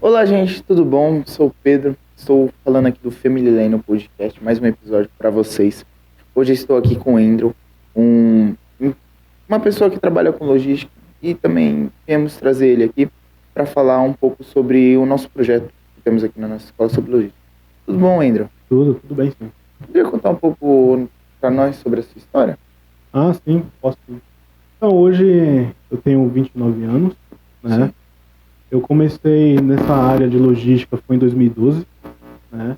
Olá, gente, tudo bom? Sou o Pedro, estou falando aqui do Family Lane no podcast, mais um episódio para vocês. Hoje estou aqui com o Andrew, um, uma pessoa que trabalha com logística e também viemos trazer ele aqui para falar um pouco sobre o nosso projeto que temos aqui na nossa escola sobre logística. Tudo bom, Andrew? Tudo bem, sim. Poderia contar um pouco para nós sobre a sua história? Sim, posso sim. Então, hoje eu tenho 29 anos, né? Sim. Eu comecei nessa área de logística foi em 2012, né?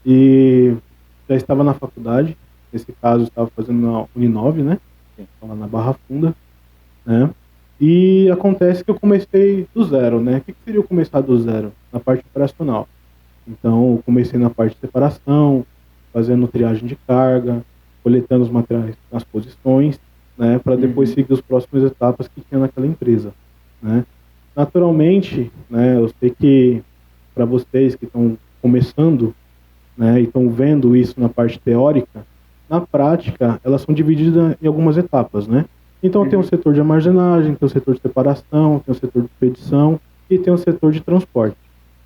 E já estava na faculdade, nesse caso eu estava fazendo na Uninove, né? Sim. Estava na Barra Funda, né? E acontece que eu comecei do zero, né? O que seria eu começar do zero? Na parte operacional. Então, eu comecei na parte de separação, fazendo triagem de carga, coletando os materiais nas posições, né, para depois seguir as próximas etapas que tinha naquela empresa, né. Naturalmente, né, eu sei que para vocês que estão começando, né, e estão vendo isso na parte teórica, na prática elas são divididas em algumas etapas, né. Então tem o setor de armazenagem, tem o setor de separação, tem o setor de expedição e tem o setor de transporte,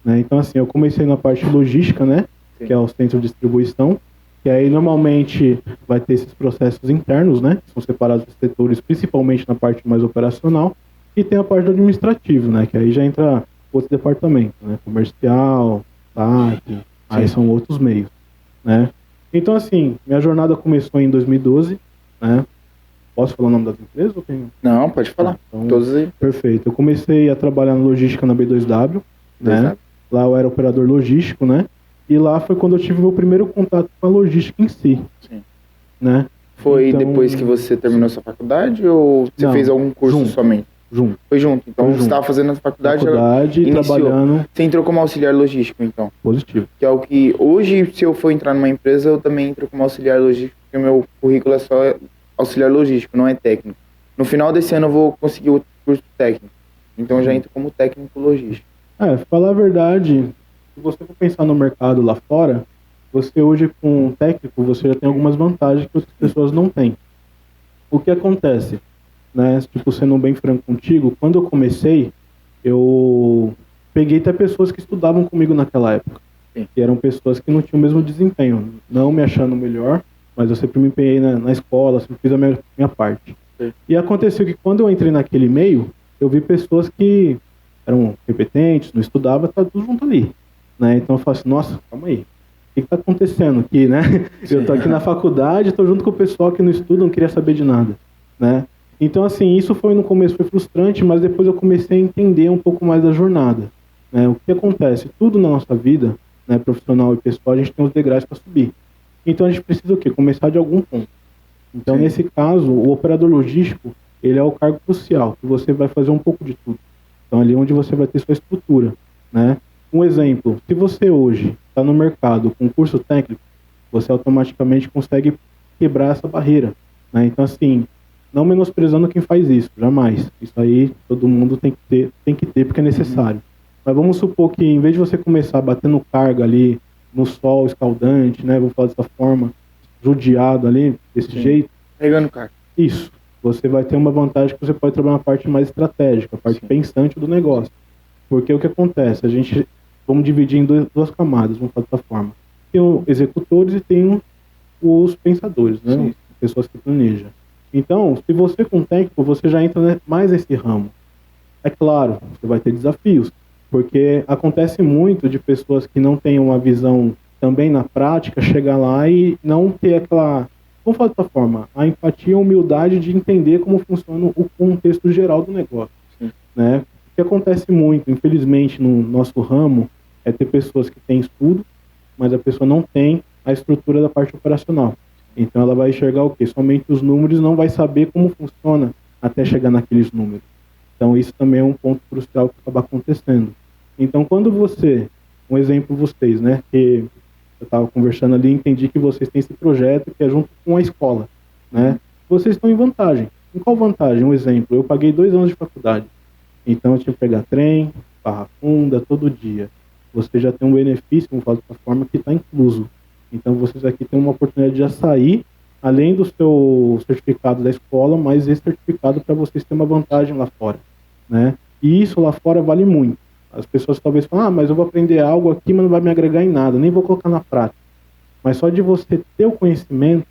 né. Então assim, eu comecei na parte logística, né, que é o centro de distribuição, que aí normalmente vai ter esses processos internos, né, que são separados dos setores, principalmente na parte mais operacional, e tem a parte do administrativo, né, que aí já entra outro departamento, né, comercial, TAC, aí são outros meios, né. Então assim, minha jornada começou em 2012, né. Posso falar o nome das empresas ou tenho? Não, pode falar. Então, Todos aí. perfeito. Eu comecei a trabalhar na logística na B2W, né. Lá eu era operador logístico, né. E lá foi quando eu tive meu primeiro contato com a logística em si. Sim. Né? Foi então, depois que você terminou sua faculdade ou você fez algum curso somente? Junto. Foi junto. Então você estava fazendo a faculdade e trabalhando. Você entrou como auxiliar logístico, então? Positivo. Que é o que hoje, se eu for entrar numa empresa, eu também entro como auxiliar logístico, porque o meu currículo é só auxiliar logístico, não é técnico. No final desse ano eu vou conseguir o curso técnico. Então eu já entro como técnico logístico. Falar a verdade, se você for pensar no mercado lá fora, você hoje com um técnico, você já tem algumas vantagens que outras pessoas não têm. O que acontece, né, tipo, sendo bem franco contigo, quando eu comecei, eu peguei até pessoas que estudavam comigo naquela época. Sim. E eram pessoas que não tinham o mesmo desempenho, não me achando melhor, mas eu sempre me empenhei na escola, sempre fiz a minha parte. Sim. E aconteceu que quando eu entrei naquele meio, eu vi pessoas que eram repetentes, não estudavam, tá tudo junto ali, né? Então eu falei assim, nossa, calma aí, o que está acontecendo aqui, né? Sim. Eu tô aqui na faculdade, tô junto com o pessoal que não estuda, não queria saber de nada, né? Então assim, isso foi no começo, foi frustrante, mas depois eu comecei a entender um pouco mais da jornada, né? O que acontece? Tudo na nossa vida, né, profissional e pessoal, a gente tem os degraus para subir. Então a gente precisa o quê? Começar de algum ponto. Então, nesse caso, o operador logístico, ele é o cargo crucial, que você vai fazer um pouco de tudo. Então, ali onde você vai ter sua estrutura, né? Um exemplo, se você hoje está no mercado com curso técnico, você automaticamente consegue quebrar essa barreira, né? Então, assim, não menosprezando quem faz isso, jamais. Isso aí todo mundo tem que ter porque é necessário. Mas vamos supor que, em vez de você começar batendo carga ali, no sol escaldante, né? Vamos falar dessa forma, judiado ali, desse jeito. Pegando carga. Isso. Você vai ter uma vantagem que você pode trabalhar na parte mais estratégica, a parte pensante do negócio. Porque o que acontece? A gente, vamos dividir em duas camadas, vamos falar dessa forma. Tem os executores e tem os pensadores, né? Sim. Pessoas que planejam. Então, se você com técnico, você já entra mais nesse ramo. É claro, você vai ter desafios, porque acontece muito de pessoas que não têm uma visão também na prática, chegar lá e não ter aquela, vamos falar dessa forma, a empatia e a humildade de entender como funciona o contexto geral do negócio. Sim. Né? O que acontece muito, infelizmente, no nosso ramo, é ter pessoas que têm estudo, mas a pessoa não tem a estrutura da parte operacional. Então ela vai enxergar o quê? Somente os números, não vai saber como funciona até chegar naqueles números. Então isso também é um ponto crucial que acaba acontecendo. Então quando você, um exemplo vocês, né, que eu estava conversando ali, entendi que vocês têm esse projeto que é junto com a escola, né? Vocês estão em vantagem. Em qual vantagem? Um exemplo, eu paguei 2 anos de faculdade, então eu tinha que pegar trem, Barra Funda, todo dia. Você já tem um benefício, vamos falar dessa forma, que está incluso. Então vocês aqui têm uma oportunidade de já sair, além do seu certificado da escola, mas esse certificado para vocês terem uma vantagem lá fora, né? E isso lá fora vale muito. As pessoas talvez falam, mas eu vou aprender algo aqui, mas não vai me agregar em nada, nem vou colocar na prática. Mas só de você ter o conhecimento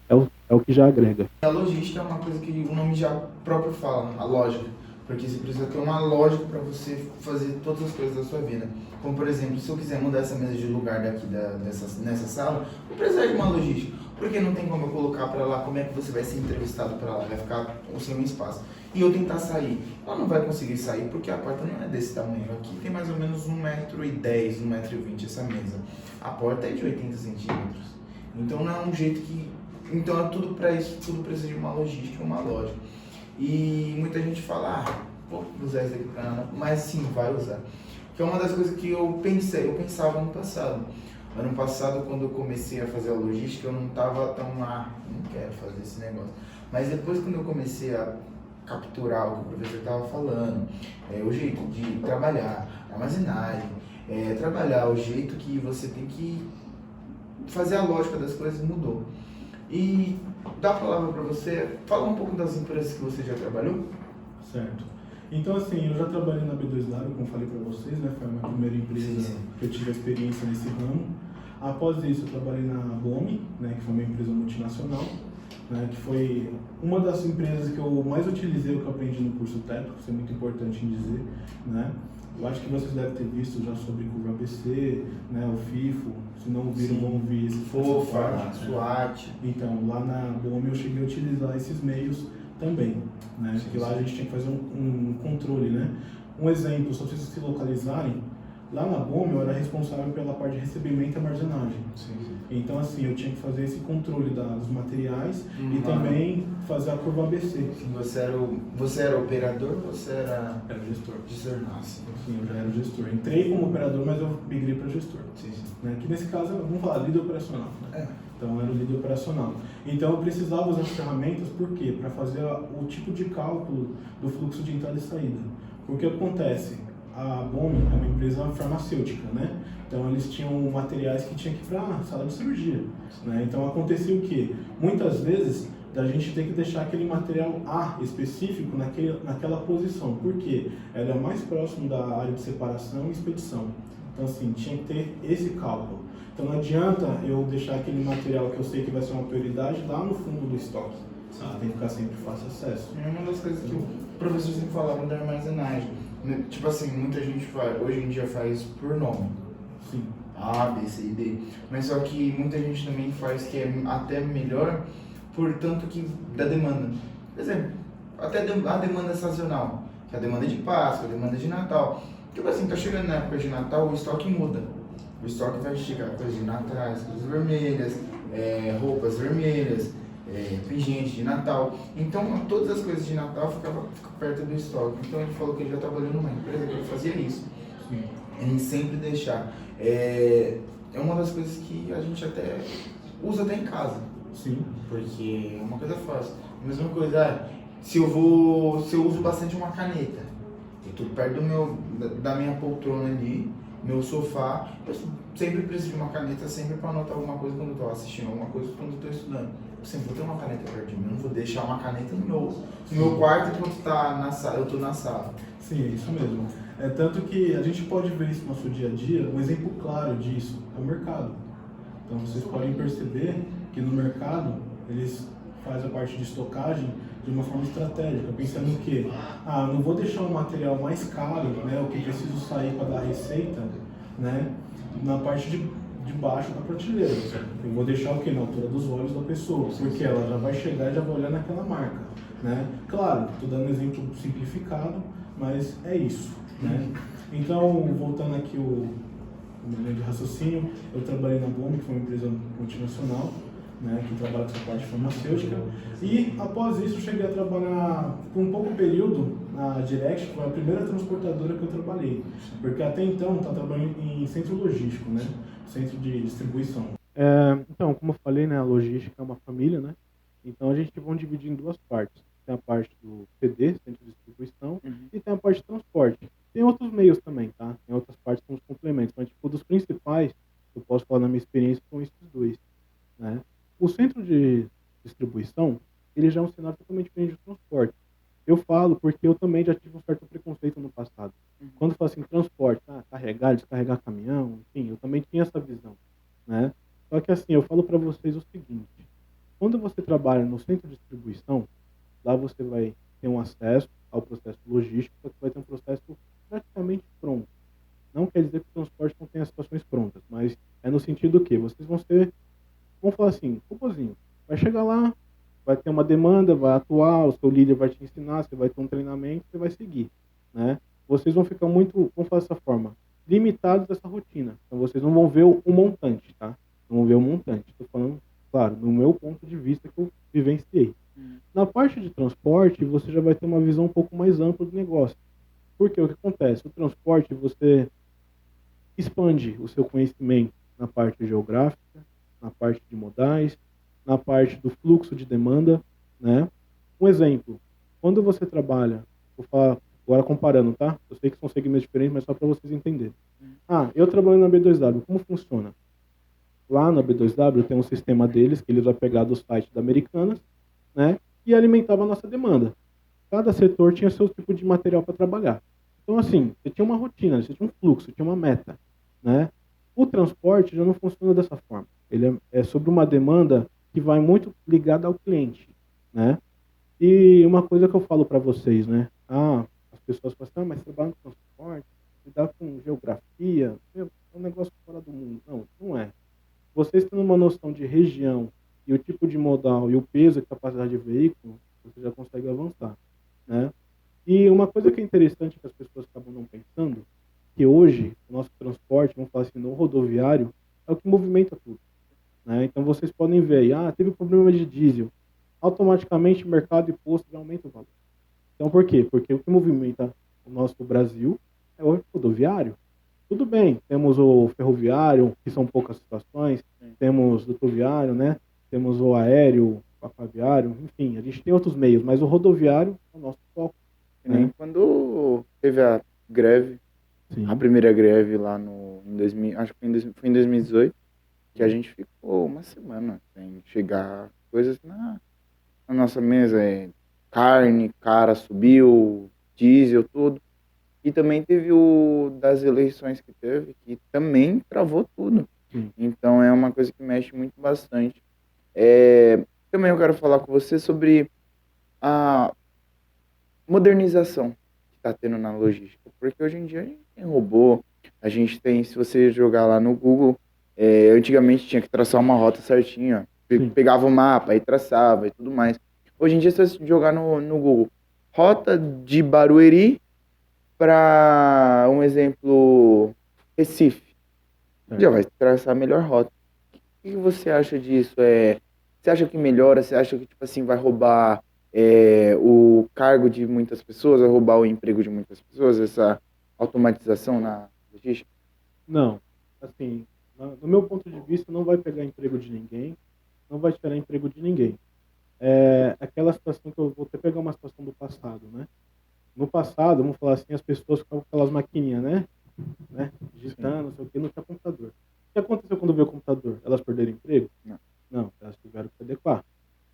é o que já agrega. A logística é uma coisa que o nome já próprio fala, a lógica. Porque você precisa ter uma lógica para você fazer todas as coisas da sua vida. Como, por exemplo, se eu quiser mudar essa mesa de lugar daqui nessa sala, eu preciso de uma logística. Porque não tem como eu colocar para lá, como é que você vai ser entrevistado para lá, vai ficar sem um espaço. E eu tentar sair, ela não vai conseguir sair porque a porta não é desse tamanho. Aqui tem mais ou menos 1,10 m, 1,20 m essa mesa. A porta é de 80 centímetros. Então não é um jeito que... Então é tudo para isso, tudo precisa de uma logística, uma lógica. E muita gente fala, vou usar isso aqui pra nada, mas sim, vai usar. Que é uma das coisas que eu pensava ano passado. Ano passado, quando eu comecei a fazer a logística, eu não tava tão não quero fazer esse negócio. Mas depois, quando eu comecei a capturar o que o professor estava falando, o jeito de trabalhar, armazenagem, trabalhar, o jeito que você tem que fazer a lógica das coisas mudou. E dar a palavra para você, falar um pouco das empresas que você já trabalhou? Certo. Então, assim, eu já trabalhei na B2W, como falei para vocês, né? Foi a minha primeira empresa que eu tive experiência nesse ramo. Após isso, eu trabalhei na BOME, né? Que foi uma empresa multinacional, né? Que foi uma das empresas que eu mais utilizei o que eu aprendi no curso técnico, isso é muito importante em dizer, né? Eu acho que vocês devem ter visto já sobre curva ABC, né, o FIFO, se não ouviram, vão ouvir esse FOFA, SWAT. Então, lá na BOME eu cheguei a utilizar esses meios também, né, porque lá a gente tinha que fazer um controle, né. Um exemplo, só para vocês se localizarem, lá na BOME eu era responsável pela parte de recebimento e armazenagem. Então, assim, eu tinha que fazer esse controle dos materiais e também fazer a curva ABC. Você era operador ou você era gestor? Gestor, nossa. Sim, eu já era gestor. Entrei como operador, mas eu migrei para gestor. Né? Que nesse caso, vamos falar, líder operacional. Né? Então, eu era o líder operacional. Então, eu precisava usar as ferramentas, por quê? Para fazer o tipo de cálculo do fluxo de entrada e saída. Porque o que acontece? A BOME é uma empresa farmacêutica, né? Então eles tinham materiais que tinham que ir para a sala de cirurgia, né? Então acontecia o quê? Muitas vezes a gente tem que deixar aquele material A específico naquela posição, porque ela é mais próximo da área de separação e expedição. Então assim, tinha que ter esse cálculo. Então não adianta eu deixar aquele material que eu sei que vai ser uma prioridade lá no fundo do estoque. Tem que ficar sempre fácil acesso. É uma das coisas que o professor sempre falava da armazenagem. Tipo assim, muita gente hoje em dia faz por nome. Sim. A, B, C e D. Mas só que muita gente também faz que é até melhor por tanto que da demanda. Por exemplo, até a demanda sazonal, que é a demanda de Páscoa, a demanda de Natal. Tipo assim, tá chegando na época de Natal, o estoque muda. O estoque vai chegar coisas de Natal, coisas vermelhas, roupas vermelhas, pingente de Natal. Então, todas as coisas de Natal ficam perto do estoque. Então, ele falou que ele já trabalhou numa empresa que ele fazia isso. Sim. Em sempre deixar. É uma das coisas que a gente até usa até em casa. Sim. Porque é uma coisa fácil. A mesma coisa, se eu uso bastante uma caneta, eu tô perto da minha poltrona ali, meu sofá, eu sempre preciso de uma caneta sempre para anotar alguma coisa quando eu tô assistindo alguma coisa, quando eu tô estudando. Eu sempre vou ter uma caneta perto de mim, eu não vou deixar uma caneta no meu quarto enquanto eu tô na sala. Sim, é isso mesmo. Tanto que a gente pode ver isso no nosso dia a dia, um exemplo claro disso é o mercado. Então vocês podem perceber que no mercado eles fazem a parte de estocagem de uma forma estratégica, pensando que não vou deixar um material mais caro, né, o que preciso sair para dar receita, né, na parte de baixo da prateleira. Eu vou deixar o que? Na altura dos olhos da pessoa, porque ela já vai chegar e já vai olhar naquela marca. Né? Claro, estou dando um exemplo simplificado, mas é isso. Né? Então, voltando aqui o meu linha de raciocínio, eu trabalhei na BOME, que foi uma empresa multinacional, né, que trabalha com essa parte farmacêutica, e após isso cheguei a trabalhar por um pouco período na Direct, que foi a primeira transportadora que eu trabalhei, porque até então eu estava trabalhando em centro logístico, né, centro de distribuição. Então, como eu falei, né, a logística é uma família, né, então a gente vai dividir em duas partes. Tem a parte do CD, centro de distribuição, e tem a parte de transporte. Tem outros meios também, tá? Tem outras partes que são os complementos, mas tipo, dos principais, eu posso falar na minha experiência, são esses dois, né? O centro de distribuição, ele já é um cenário totalmente diferente do transporte. Eu falo porque eu também já tive um certo preconceito no passado. Quando eu falo assim, transporte, transporte, carregar, descarregar caminhão, enfim, eu também tinha essa visão, né? Só que assim, eu falo para vocês o seguinte, quando você trabalha no centro de distribuição, lá você vai ter um acesso ao processo logístico, só que vai ter um processo praticamente pronto. Não quer dizer que o transporte não tenha situações prontas, mas é no sentido que vocês vão ser, vamos falar assim, robozinho. Vai chegar lá, vai ter uma demanda, vai atuar, o seu líder vai te ensinar, você vai ter um treinamento, você vai seguir, né? Vocês vão ficar muito, vamos falar dessa forma, limitados dessa rotina. Então vocês não vão ver o montante, tá? Não vão ver o montante. Estou falando, claro, no meu ponto de vista que eu vivenciei. Na parte de transporte, você já vai ter uma visão um pouco mais ampla do negócio. Porque o que acontece? O transporte, você expande o seu conhecimento na parte geográfica, na parte de modais, na parte do fluxo de demanda, né? Um exemplo, quando você trabalha, vou falar agora comparando, tá? Eu sei que são segmentos diferentes, mas só para vocês entenderem. Eu trabalho na B2W, como funciona? Lá na B2W tem um sistema deles, que eles vai pegar do site da Americanas, né? E alimentava a nossa demanda. Cada setor tinha seu tipo de material para trabalhar. Então, assim, você tinha uma rotina, você tinha um fluxo, tinha uma meta, né? O transporte já não funciona dessa forma. Ele é sobre uma demanda que vai muito ligada ao cliente, né? E uma coisa que eu falo para vocês, né? As pessoas falam assim, mas você trabalha no transporte, lidar com geografia, é um negócio fora do mundo. Não, não é. Vocês tendo uma noção de região e o tipo de modal e o peso e capacidade de veículo, você já consegue avançar, né? E uma coisa que é interessante que as pessoas acabam não pensando, que hoje o nosso transporte, vamos falar assim, no rodoviário, é o que movimenta tudo, né? Então vocês podem ver aí, teve problema de diesel, automaticamente o mercado e posto já aumenta o valor. Então por quê? Porque o que movimenta o nosso Brasil é o rodoviário. Tudo bem, temos o ferroviário, que são poucas situações, temos o rodoviário, né? Temos o aéreo, o aquaviário, enfim, a gente tem outros meios, mas o rodoviário é o nosso foco. Nem quando teve a greve, Sim. a primeira greve lá em 2000, acho que foi em 2018, que a gente ficou uma semana sem chegar coisas na nossa mesa. Carne, cara, subiu, diesel, tudo. E também teve o das eleições que teve, que também travou tudo. Sim. Então é uma coisa que mexe muito bastante. Também eu quero falar com você sobre a modernização que está tendo na logística. Porque hoje em dia a gente tem robô, a gente tem, se você jogar lá no Google, antigamente tinha que traçar uma rota certinha, pegava o mapa e traçava e tudo mais. Hoje em dia, se você jogar no Google, rota de Barueri para, um exemplo, Recife, já vai traçar a melhor rota. O que você acha disso? Você acha que melhora? Você acha que, tipo assim, vai roubar o cargo de muitas pessoas, vai roubar o emprego de muitas pessoas, essa automatização na logística? Não, assim, no meu ponto de vista, não vai pegar emprego de ninguém, não vai tirar emprego de ninguém. É aquela situação que eu vou até pegar uma situação do passado, né? No passado, vamos falar assim, as pessoas ficavam com aquelas maquininhas, né? Digitando, não sei o que, não tinha computador. O que aconteceu quando veio o computador? Elas perderam emprego? Não. Não, elas tiveram que se adequar.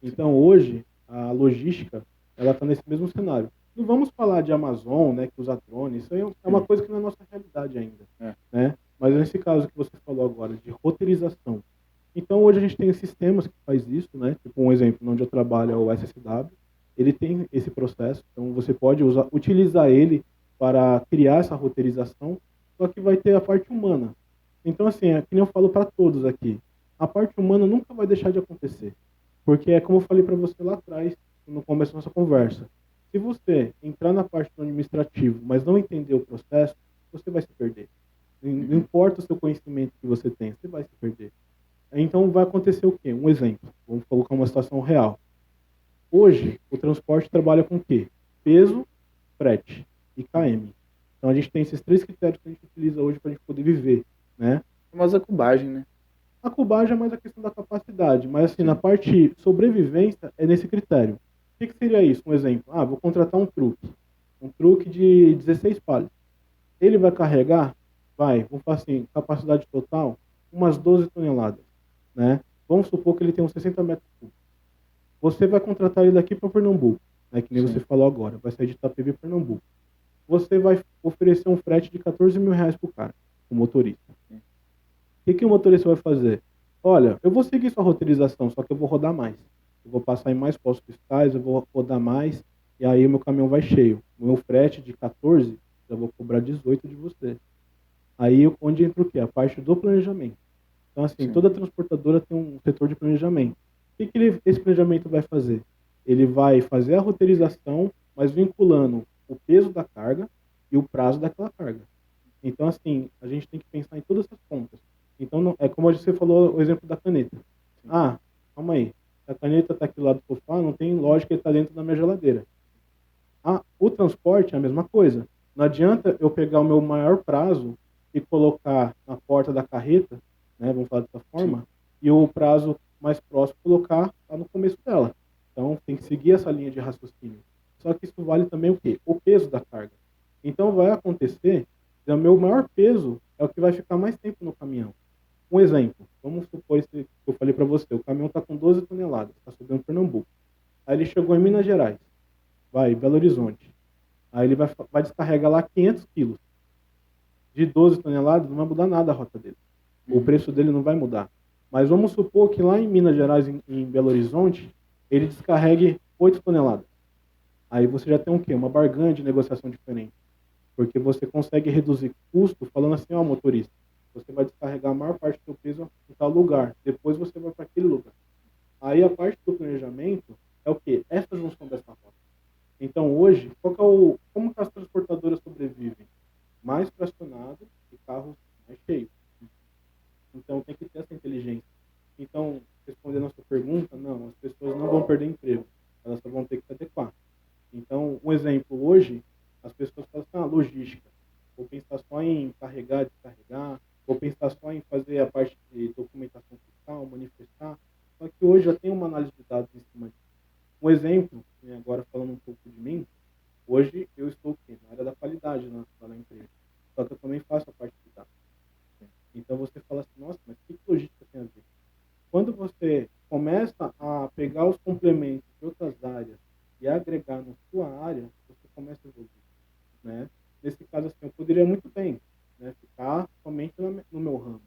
Então, hoje, a logística, ela está nesse mesmo cenário. Não vamos falar de Amazon, né, que usa drone, isso aí é uma coisa que não é nossa realidade ainda, né? Mas nesse caso que você falou agora, de roteirização. Então, hoje a gente tem sistemas que faz isso, né? Tipo, um exemplo onde eu trabalho é o SSW, ele tem esse processo, então você pode utilizar ele para criar essa roteirização, só que vai ter a parte humana. Então, assim, é que nem eu falo para todos aqui, a parte humana nunca vai deixar de acontecer, porque é como eu falei para você lá atrás, no começo da nossa conversa. Se você entrar na parte do administrativo, mas não entender o processo, você vai se perder. Não importa o seu conhecimento que você tem, você vai se perder. Então vai acontecer o quê? Um exemplo, vamos colocar uma situação real. Hoje, o transporte trabalha com o quê? Peso, frete e KM. Então a gente tem esses três critérios que a gente utiliza hoje para a gente poder viver, né? A famosa cubagem, né? A cubagem é mais a questão da capacidade, mas assim, na parte sobrevivência é nesse critério. O que seria isso? Um exemplo. Vou contratar um truque de 16 palhas. Ele vai carregar, vamos falar assim, capacidade total, umas 12 toneladas, né? Vamos supor que ele tem uns 60 metros cúbicos. Você vai contratar ele daqui para Pernambuco, né? Que nem você falou agora, vai sair de Itapevi, Pernambuco. você vai oferecer um frete de R$ 14.000 pro cara, o motorista. O que o motorista vai fazer? Olha, eu vou seguir sua roteirização, só que eu vou rodar mais. Eu vou passar em mais postos fiscais, eu vou rodar mais, e aí o meu caminhão vai cheio. O meu frete de 14, eu vou cobrar 18 de você. Aí onde entra o quê? A parte do planejamento. Então, assim, Sim. toda transportadora tem um setor de planejamento. O que esse planejamento vai fazer? Ele vai fazer a roteirização, mas vinculando o peso da carga e o prazo daquela carga. Então, assim, a gente tem que pensar em todas essas pontas. Então, é como você falou o exemplo da caneta. Ah, calma aí. A caneta está aqui do lado do sofá, não tem lógica ele estar dentro da minha geladeira. Ah, o transporte é a mesma coisa. Não adianta eu pegar o meu maior prazo e colocar na porta da carreta, né, vamos falar dessa forma, e o prazo mais próximo colocar lá no começo dela. Então, tem que seguir essa linha de raciocínio. Só que isso vale também o quê? O peso da carga. Então, vai acontecer que o meu maior peso é o que vai ficar mais tempo no caminhão. Um exemplo, vamos supor esse que eu falei para você, o caminhão está com 12 toneladas, está subindo Pernambuco. Aí ele chegou em Minas Gerais, vai, Belo Horizonte. Aí ele vai descarregar lá 500 quilos. De 12 toneladas, não vai mudar nada a rota dele. O preço dele não vai mudar. Mas vamos supor que lá em Minas Gerais, em Belo Horizonte, ele descarregue 8 toneladas. Aí você já tem um quê? Uma barganha de negociação diferente. Porque você consegue reduzir custo falando assim, ó, motorista, você vai descarregar a maior parte do seu peso em tal lugar. Depois você vai para aquele lugar. Aí a parte do planejamento é o quê? Essa junção dessa rota. Então hoje, como que as transportadoras sobrevivem? Mais fracionado e carros mais cheios. Então tem que ter essa inteligência. Então, respondendo a sua pergunta, não, as pessoas não vão perder emprego. Elas só vão ter que se adequar. Então, um exemplo, hoje, as pessoas falam assim, logística. Vou pensar só em carregar, descarregar, vou pensar só em fazer a parte de documentação fiscal, manifestar. Só que hoje já tem uma análise de dados em cima disso. Um exemplo, agora falando um pouco de mim, hoje eu estou na área da qualidade lá na empresa. Só que eu também faço a parte de dados. Então você fala assim, nossa, mas que logística tem a ver? Quando você começa a pegar os complementos de outras áreas e agregar na sua área, você começa a evoluir, né? Nesse caso, assim, eu poderia muito bem, né, ficar somente no meu ramo.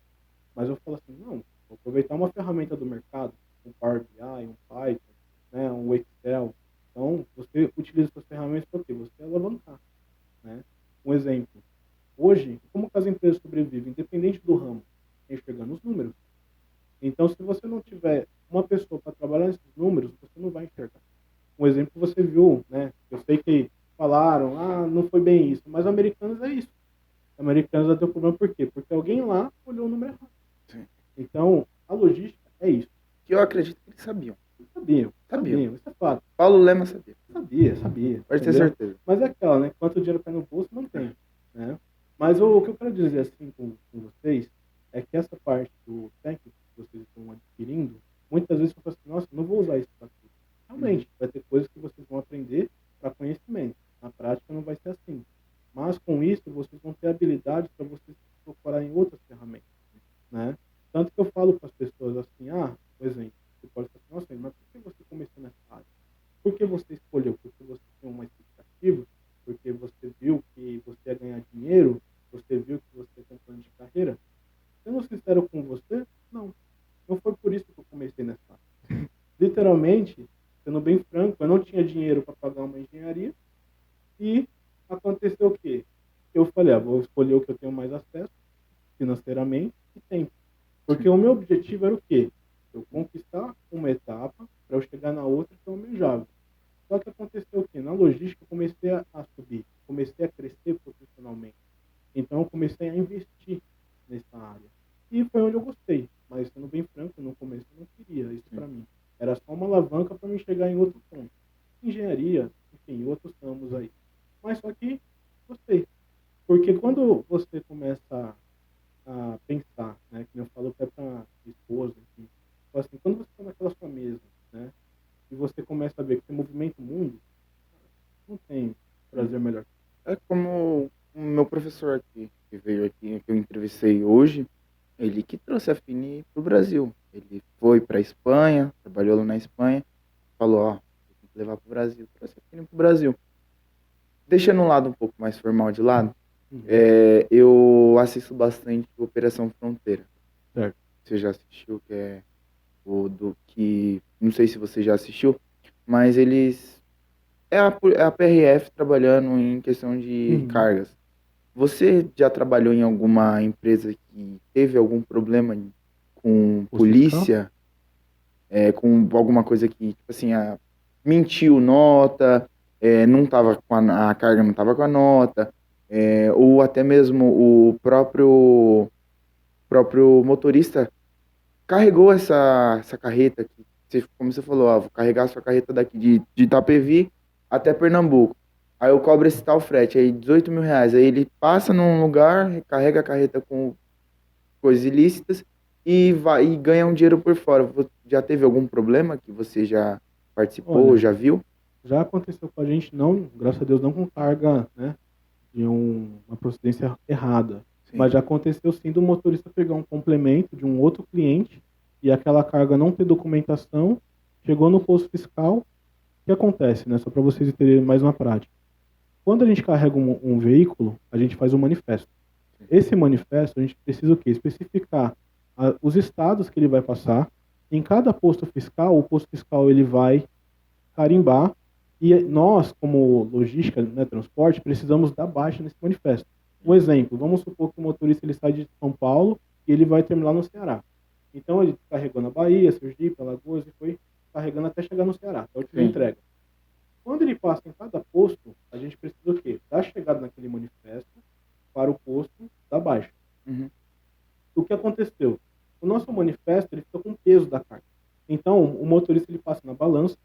Mas eu falo assim, não, vou aproveitar uma ferramenta do mercado, um Power BI, um Python, né, um Excel. Então, você utiliza essas ferramentas para quê? Você alavancar, né? Um exemplo. Hoje, como que as empresas sobrevivem? Independente do ramo, enxergando os números. Então, se você não tiver uma pessoa para trabalhar nesses números, você não vai enxergar. Um exemplo que você viu, né? Eu sei que falaram, não foi bem isso, mas Americanas é isso. Americanas já deu problema por quê? Porque alguém lá olhou o número errado. Sim. Então, a logística é isso. Que eu acredito que eles sabiam. Sabiam, isso é fato. Paulo Lema sabia. Sabia. Pode ter Entendeu? certeza. Mas é aquela, né? Quanto dinheiro cai no bolso, mantém. Né? Mas o que eu quero dizer assim com vocês é que essa parte do técnico que vocês estão adquirindo, muitas vezes você fala assim, nossa, não vou usar isso para tudo. Realmente, vai ter coisas que vocês vão aprender para conhecimento. Na prática não vai ser assim. Mas com isso, vocês vão ter habilidades para vocês procurarem outras ferramentas. Né? Tanto que eu falo para as pessoas assim, por exemplo, você pode falar assim, nossa, mas por que você começou nessa área? Por que você escolheu? Porque você tem uma expectativa? Porque você viu que você ia ganhar dinheiro? Você viu que você tem um plano de carreira? Sendo sincero com você, não. Não foi por isso que eu comecei nessa área. Literalmente, sendo bem franco, eu não tinha dinheiro para pagar uma engenharia e aconteceu o quê? Eu falei, vou escolher o que eu tenho mais acesso financeiramente e tempo. Porque o meu objetivo era o quê? Eu conquistar uma etapa para eu chegar na outra que eu almejava. Só que aconteceu o quê? Na logística eu comecei a subir, comecei a crescer profissionalmente. Então eu comecei a investir nessa área. E foi onde eu gostei. Mas sendo bem franco, no começo eu não queria isso para mim. Era só uma alavanca para me chegar em outro ponto. Engenharia, enfim, outros ramos aí. Mas só que gostei. Porque quando você começa a pensar, né, que eu falo até para esposa, enfim, assim, quando você está naquela sua mesa, né, e você começa a ver que você movimenta o mundo, não tem prazer melhor. É como o meu professor aqui, que veio aqui, que eu entrevistei hoje, ele que trouxe a Fini pro Brasil. Ele foi pra Espanha, trabalhou lá na Espanha, falou, tem que levar pro Brasil, trouxe a Fini pro Brasil. deixando um lado um pouco mais formal de lado, Uhum. eu assisto bastante Operação Fronteira. Certo. Você já assistiu, que é o do que... Não sei se você já assistiu, mas eles... É a PRF trabalhando em questão de Uhum. cargas. Você já trabalhou em alguma empresa que teve algum problema com Posto fiscal? polícia? Com alguma coisa que, tipo assim, mentiu nota, não tava com a carga não tava com a nota, ou até mesmo o próprio motorista carregou essa carreta que, como você falou, vou carregar a sua carreta daqui de Itapevi até Pernambuco. Aí eu cobro esse tal frete, aí R$ 18.000. Aí ele passa num lugar, recarrega a carreta com coisas ilícitas e vai e ganha um dinheiro por fora. Já teve algum problema que você já participou, Olha, já viu? já aconteceu com a gente, não, graças a Deus, não com carga, né, de uma procedência errada. Sim. Mas já aconteceu sim do motorista pegar um complemento de um outro cliente e aquela carga não ter documentação, chegou no posto fiscal. O que acontece, né? Só para vocês terem mais uma prática. Quando a gente carrega um veículo, a gente faz um manifesto. Esse manifesto a gente precisa o quê? Especificar os estados que ele vai passar. Em cada posto fiscal, o posto fiscal ele vai carimbar e nós, como logística, né, transporte, precisamos dar baixa nesse manifesto. Um exemplo, vamos supor que o motorista ele sai de São Paulo e ele vai terminar no Ceará. Então ele carregou na Bahia, Sergipe, Alagoas e foi carregando até chegar no Ceará, é a última Sim. entrega. Quando ele passa em cada posto, a gente precisa o quê? Dar chegada naquele manifesto para o posto da baixa. Uhum. O que aconteceu? O nosso manifesto ele fica com o peso da carga. Então, o motorista ele passa na balança,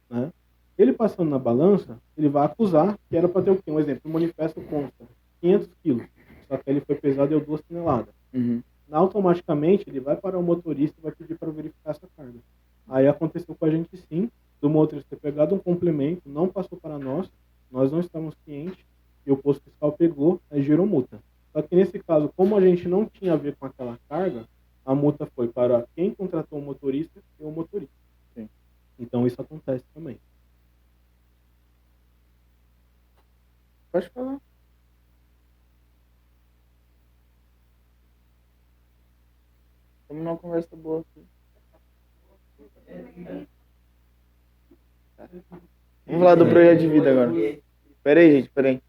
né? Ele passando na balança, ele vai acusar que era para ter o quê? Um exemplo, o manifesto consta 500 quilos, só que ele foi pesado e deu 2 toneladas. Uhum. Automaticamente, ele vai para o motorista e vai pedir para verificar essa carga. Aí aconteceu com a gente sim, do motorista ter pegado um complemento, não passou para nós não estávamos cientes, e o posto fiscal pegou, aí gerou multa. Só que nesse caso, como a gente não tinha a ver com aquela carga, a multa foi para quem contratou o motorista e o motorista. Sim. Então isso acontece também. Pode falar. Estamos numa conversa boa aqui. Vamos falar do projeto de vida agora. Pera aí, gente, pera aí.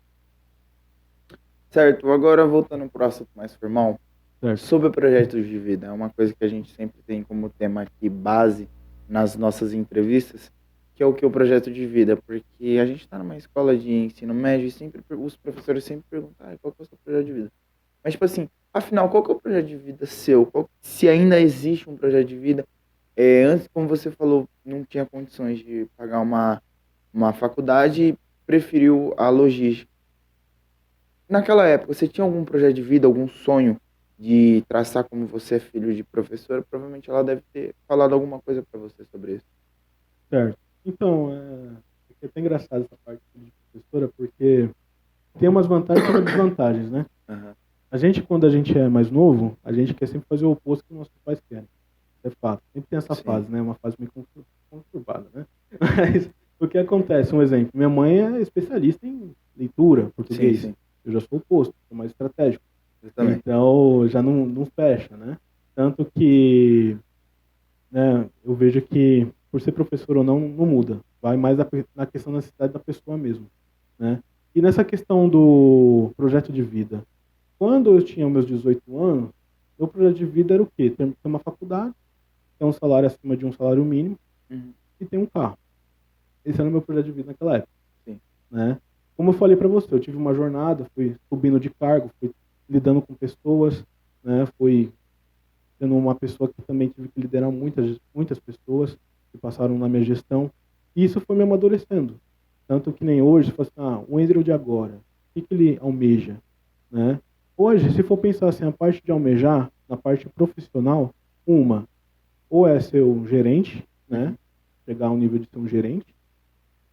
Certo, agora voltando para o assunto mais formal, Certo. sobre projetos de vida, é uma coisa que a gente sempre tem como tema aqui, base nas nossas entrevistas, que é o que é o projeto de vida, porque a gente está numa escola de ensino médio e sempre os professores sempre perguntam, qual que é o seu projeto de vida? Mas, tipo assim, afinal, qual que é o projeto de vida seu? Se ainda existe um projeto de vida? Antes, como você falou, não tinha condições de pagar uma faculdade e preferiu a logística. Naquela época, você tinha algum projeto de vida, algum sonho de traçar como você é filho de professora? Provavelmente ela deve ter falado alguma coisa para você sobre isso. Certo. Então, é até engraçado essa parte de professora, porque tem umas vantagens e umas desvantagens, né? Uhum. A gente, quando a gente é mais novo, a gente quer sempre fazer o oposto que nossos pais querem. É fato. Sempre tem essa Sim. fase, né? Uma fase meio conturbada, né? Mas o que acontece? Um exemplo. Minha mãe é especialista em leitura, português. Sim. Eu já sou o oposto, sou mais estratégico. Exatamente. Então, já não fecha, né? Tanto que, né, eu vejo que, por ser professor ou não muda. Vai mais na questão da necessidade da pessoa mesmo, né? E nessa questão do projeto de vida. Quando eu tinha meus 18 anos, meu projeto de vida era o quê? Ter uma faculdade, ter um salário acima de um salário mínimo, Uhum. e ter um carro. Esse era o meu projeto de vida naquela época. Sim. Né? Como eu falei para você, eu tive uma jornada, fui subindo de cargo, fui lidando com pessoas, né? Fui sendo uma pessoa que também tive que liderar muitas pessoas que passaram na minha gestão. E isso foi me amadurecendo. Tanto que nem hoje, você fala assim, o Andrew de agora, o que ele almeja? Né? Hoje, se for pensar assim, a parte de almejar, na parte profissional, ou é ser um gerente, né? Chegar ao nível de ser um gerente,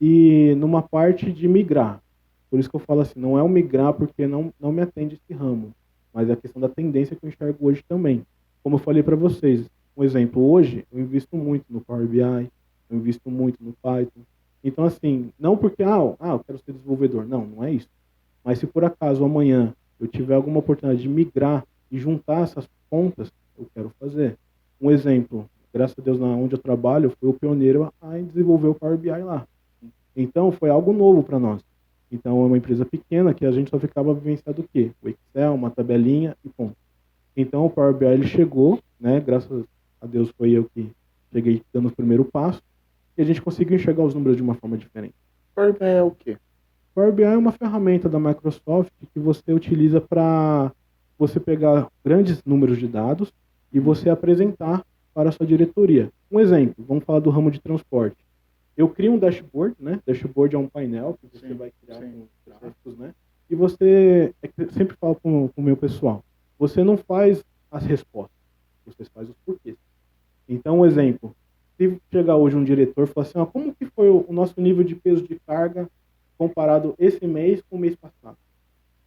e numa parte de migrar. Por isso que eu falo assim, não é o migrar porque não me atende esse ramo, mas é a questão da tendência que eu enxergo hoje também. Como eu falei para vocês, um exemplo, hoje eu invisto muito no Power BI, eu invisto muito no Python, Então, assim, não porque, eu quero ser desenvolvedor. Não, não é isso. Mas se por acaso amanhã eu tiver alguma oportunidade de migrar e juntar essas pontas, eu quero fazer. Um exemplo, graças a Deus, onde eu trabalho, eu fui o pioneiro a desenvolver o Power BI lá. Então, foi algo novo para nós. Então, é uma empresa pequena que a gente só ficava vivenciando o quê? O Excel, uma tabelinha e ponto. Então, o Power BI ele chegou, né? Graças a Deus foi eu que cheguei dando o primeiro passo e a gente conseguiu enxergar os números de uma forma diferente. Power BI é o quê? Power BI é uma ferramenta da Microsoft que você utiliza para você pegar grandes números de dados e você apresentar para a sua diretoria. Um exemplo, vamos falar do ramo de transporte. Eu crio um dashboard, né? Dashboard é um painel que você vai criar com gráficos, né? E você, sempre falo com o meu pessoal, você não faz as respostas, você faz os porquês. Então, um exemplo, se chegar hoje um diretor e falar assim, como que foi o nosso nível de peso de carga comparado esse mês com o mês passado?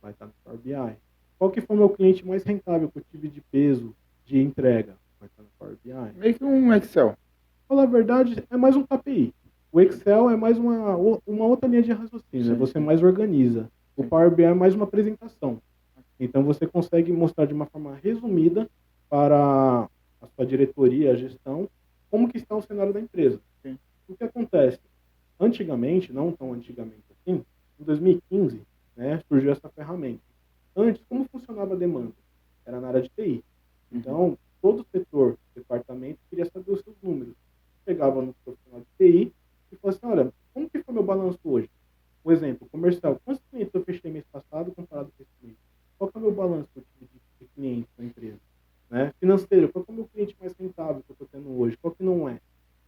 Vai estar no Power BI. Qual que foi o meu cliente mais rentável que eu tive de peso de entrega? Vai estar no Power BI. Meio que um Excel. Falar a verdade, é mais um KPI. O Excel é mais uma outra linha de raciocínio, né? Você mais organiza. O Power BI é mais uma apresentação. Então você consegue mostrar de uma forma resumida para a sua diretoria, a gestão, como que está o cenário da empresa. Sim. O que acontece? Antigamente, não tão antigamente assim, em 2015, né, surgiu essa ferramenta. Antes, como funcionava a demanda? Era na área de TI. Então, todo setor, departamento, queria saber os seus números. Pegava no profissional de TI e falava assim, olha, como que foi meu balanço hoje? Um exemplo, comercial, quantos clientes eu fechei mês passado comparado com esse mês? Qual que é o meu balanço que eu tive de clientes na empresa? Né? Financeiro, qual que é o meu cliente mais rentável que eu estou tendo hoje? Qual que não é?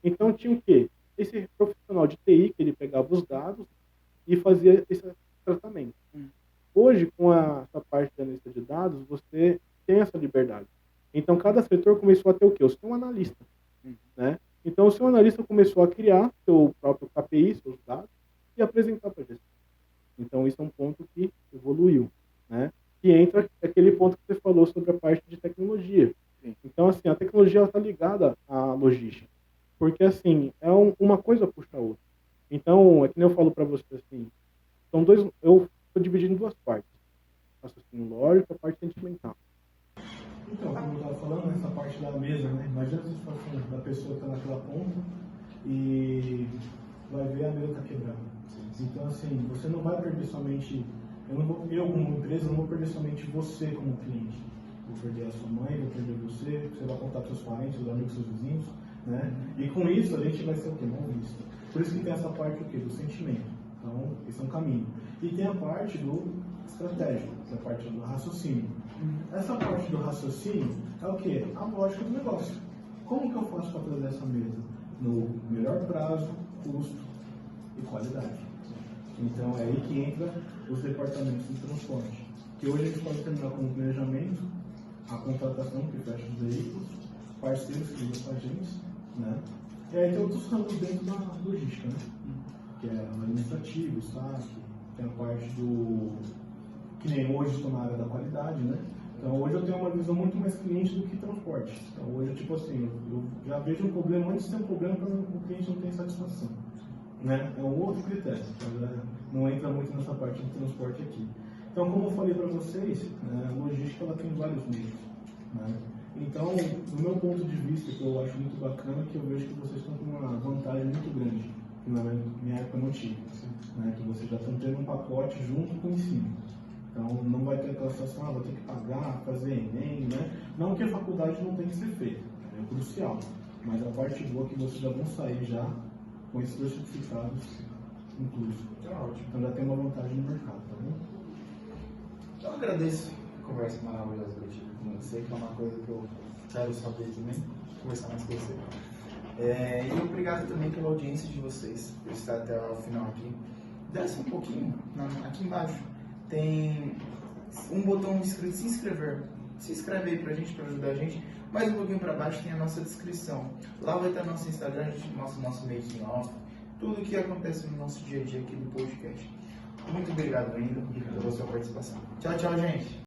Então tinha o quê? Esse profissional de TI, que ele pegava os dados e fazia esse tratamento. Hoje, com essa parte da analista de dados, você tem essa liberdade. Então, cada setor começou a ter o quê? O seu analista. Né? Então, o seu analista começou a criar seu próprio KPI, seus dados, e apresentar para a gestão. Então, isso é um ponto que evoluiu. Né? E entra aquele ponto que você falou sobre a parte de tecnologia. Então, assim, a tecnologia está ligada à logística. Porque, assim, uma coisa puxa a outra. Então, é que nem eu falo para você, assim, eu estou dividindo em duas partes. Raciocínio lógico e a parte sentimental. Então, como eu estava falando, essa parte da mesa, né? Imagina a situação da pessoa que está naquela ponta e vai ver a mesa está quebrando. Então, assim, você não vai perder somente... Eu como empresa, não vou perder somente você como cliente. Vou perder a sua mãe, vou perder você vai contar para seus parentes, seus amigos, seus vizinhos, né? E com isso, a gente vai ser o quê? Mal visto. Por isso que tem essa parte o quê? Do sentimento. Então, esse é um caminho. E tem a parte do estratégico, que é a parte do raciocínio. Essa parte do raciocínio é o quê? A lógica do negócio. Como que eu faço para trazer essa mesa? No melhor prazo, custo e qualidade. Então é aí que entra os departamentos de transporte. Que hoje a gente pode terminar com o planejamento, a contratação que fecha os veículos, parceiros que ligam com a gente, né? E aí tem outros ramos dentro da logística, né? Que é o administrativo, o saque, tem a parte do... que nem hoje estou na área da qualidade, né? Então hoje eu tenho uma visão muito mais cliente do que transporte. Então hoje, tipo assim, eu já vejo um problema antes de ter um problema para o cliente não ter satisfação. Né? É um outro critério, não entra muito nessa parte do transporte aqui. Então, como eu falei para vocês, a logística ela tem vários níveis. Né? Então, do meu ponto de vista, que eu acho muito bacana, que eu vejo que vocês estão com uma vantagem muito grande, que na minha época não tinha, né? Que vocês já estão tendo um pacote junto com o ensino. Então, não vai ter aquela situação, vou ter que pagar, fazer Enem, né? Não que a faculdade não tenha que ser feita, é crucial, mas a parte boa é que vocês já vão sair já com esses dois certificados inclusos. Então já tem uma vantagem no mercado, tá bom? Eu agradeço a conversa maravilhosa que eu tive com você, que é uma coisa que eu quero saber também, conversar mais com você. E obrigado também pela audiência de vocês, por estar até o final aqui. Desce um pouquinho, aqui embaixo tem um botão escrito se inscrever. Se inscreve aí pra gente, pra ajudar a gente. Mais um pouquinho para baixo tem a nossa descrição. Lá vai estar nosso Instagram, a gente mostra o nosso making off, tudo o que acontece no nosso dia a dia aqui no podcast. Muito obrigado ainda pela sua participação. Tchau, tchau, gente!